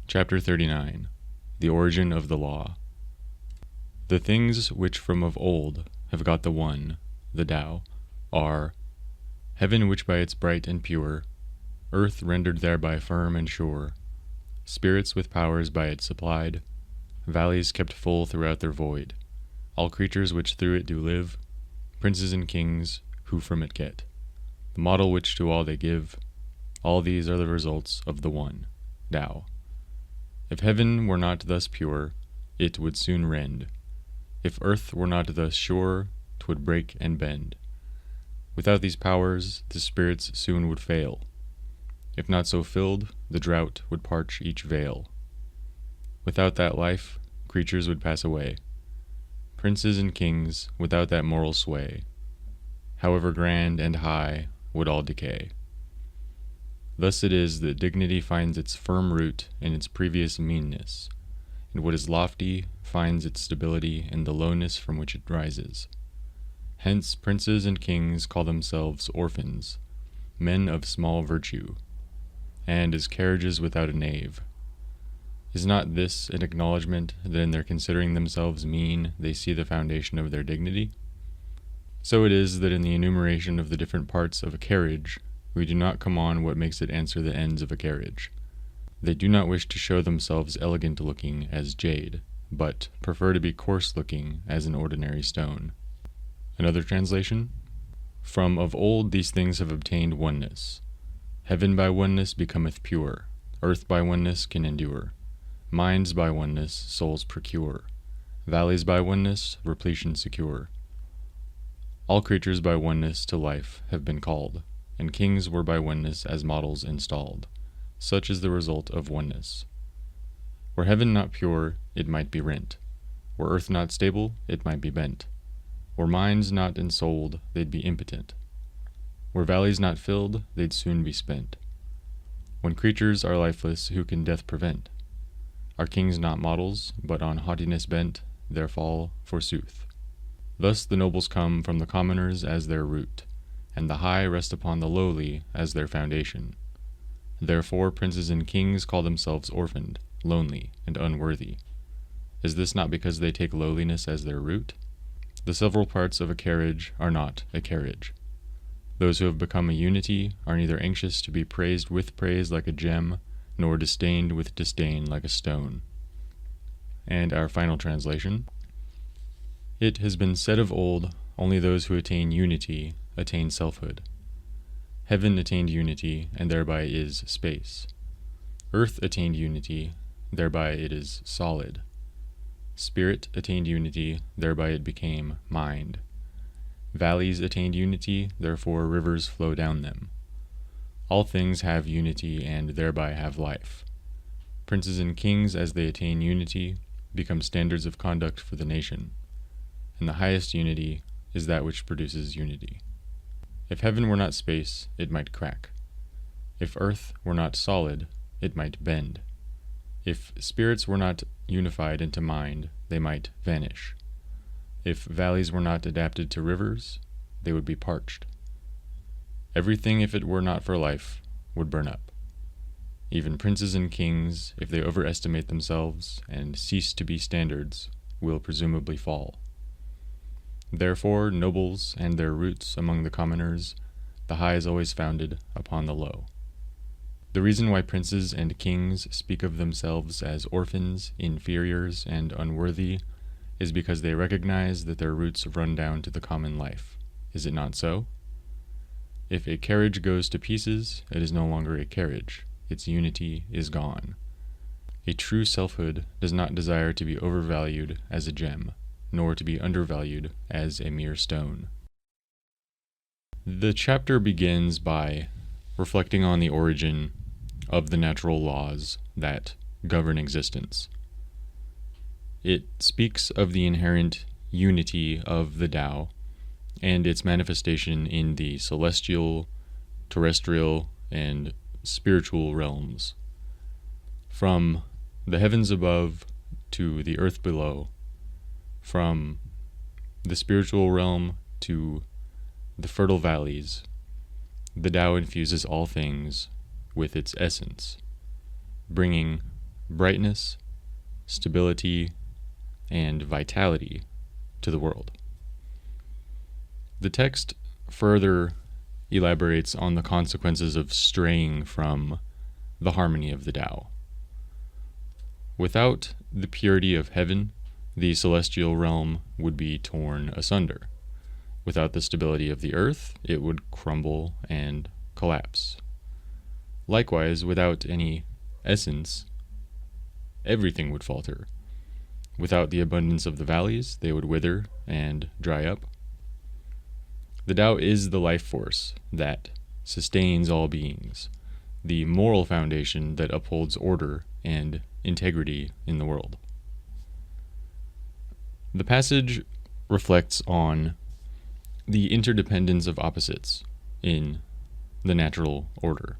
Chapter 39. The Origin of the Law. The things which from of old have got the One, the Tao, are heaven which by its bright and pure, earth rendered thereby firm and sure, spirits with powers by it supplied, valleys kept full throughout their void, all creatures which through it do live, princes and kings who from it get, the model which to all they give, all these are the results of the One, Tao. If heaven were not thus pure, it would soon rend. If earth were not thus sure, 'twould break and bend. Without these powers, the spirits soon would fail. If not so filled, the drought would parch each vale. Without that life, creatures would pass away. Princes and kings, without that moral sway, however grand and high, would all decay. Thus it is that dignity finds its firm root in its previous meanness, and what is lofty finds its stability in the lowness from which it rises. Hence princes and kings call themselves orphans, men of small virtue, and as carriages without a nave. Is not this an acknowledgment that in their considering themselves mean they see the foundation of their dignity? So it is that in the enumeration of the different parts of a carriage, we do not come on what makes it answer the ends of a carriage. They do not wish to show themselves elegant looking as jade, but prefer to be coarse looking as an ordinary stone. Another translation? From of old these things have obtained oneness. Heaven by oneness becometh pure, earth by oneness can endure, minds by oneness souls procure, valleys by oneness repletion secure. All creatures by oneness to life have been called, and kings were by oneness as models installed. Such is the result of oneness. Were heaven not pure, it might be rent. Were earth not stable, it might be bent. Were minds not ensouled, they'd be impotent. Were valleys not filled, they'd soon be spent. When creatures are lifeless, who can death prevent? Are kings not models, but on haughtiness bent, their fall forsooth. Thus the nobles come from the commoners as their root, and the high rest upon the lowly as their foundation. Therefore princes and kings call themselves orphaned, lonely, and unworthy. Is this not because they take lowliness as their root? The several parts of a carriage are not a carriage. Those who have become a unity are neither anxious to be praised with praise like a gem, nor disdained with disdain like a stone. And our final translation. It has been said of old, only those who attain unity attain selfhood. Heaven attained unity, and thereby is space. Earth attained unity, thereby it is solid. Spirit attained unity, thereby it became mind. Valleys attained unity, therefore rivers flow down them. All things have unity and thereby have life. Princes and kings, as they attain unity, become standards of conduct for the nation, and the highest unity is that which produces unity. If heaven were not space, it might crack. If earth were not solid, it might bend. If spirits were not unified into mind, they might vanish. If valleys were not adapted to rivers, they would be parched. Everything, if it were not for life, would burn up. Even princes and kings, if they overestimate themselves and cease to be standards, will presumably fall. Therefore, nobles and their roots among the commoners, the high is always founded upon the low. The reason why princes and kings speak of themselves as orphans, inferiors, and unworthy is because they recognize that their roots run down to the common life. Is it not so? If a carriage goes to pieces, it is no longer a carriage. Its unity is gone. A true selfhood does not desire to be overvalued as a gem, nor to be undervalued as a mere stone. The chapter begins by reflecting on the origin of the natural laws that govern existence. It speaks of the inherent unity of the Tao and its manifestation in the celestial, terrestrial, and spiritual realms. From the heavens above to the earth below, from the spiritual realm to the fertile valleys, the Tao infuses all things with its essence, bringing brightness, stability, and vitality to the world. The text further elaborates on the consequences of straying from the harmony of the Tao. Without the purity of heaven, the celestial realm would be torn asunder. Without the stability of the earth, it would crumble and collapse. Likewise, without any essence, everything would falter. Without the abundance of the valleys, they would wither and dry up. The Tao is the life force that sustains all beings, the moral foundation that upholds order and integrity in the world. The passage reflects on the interdependence of opposites in the natural order.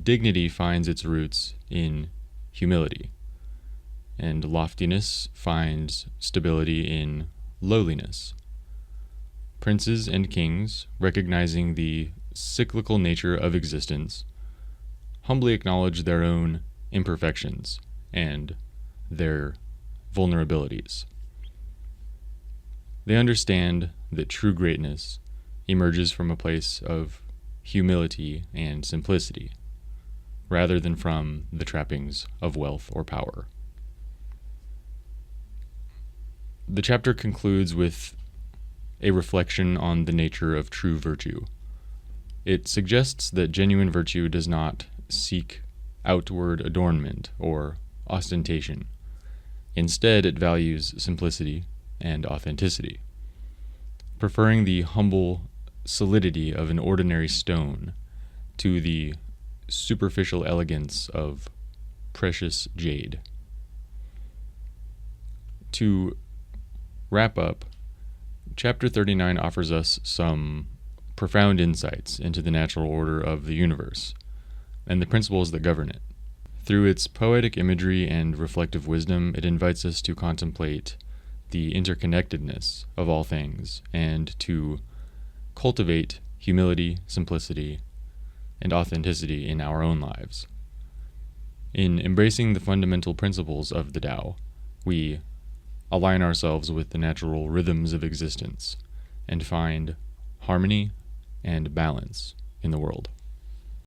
Dignity finds its roots in humility, and loftiness finds stability in lowliness. Princes and kings, recognizing the cyclical nature of existence, humbly acknowledge their own imperfections and their vulnerabilities. They understand that true greatness emerges from a place of humility and simplicity, rather than from the trappings of wealth or power. The chapter concludes with a reflection on the nature of true virtue. It suggests that genuine virtue does not seek outward adornment or ostentation. Instead, it values simplicity and authenticity, preferring the humble solidity of an ordinary stone to the superficial elegance of precious jade. To wrap up, Chapter 39 offers us some profound insights into the natural order of the universe and the principles that govern it. Through its poetic imagery and reflective wisdom, it invites us to contemplate the interconnectedness of all things and to cultivate humility, simplicity, and authenticity in our own lives. In embracing the fundamental principles of the Tao, we align ourselves with the natural rhythms of existence and find harmony and balance in the world.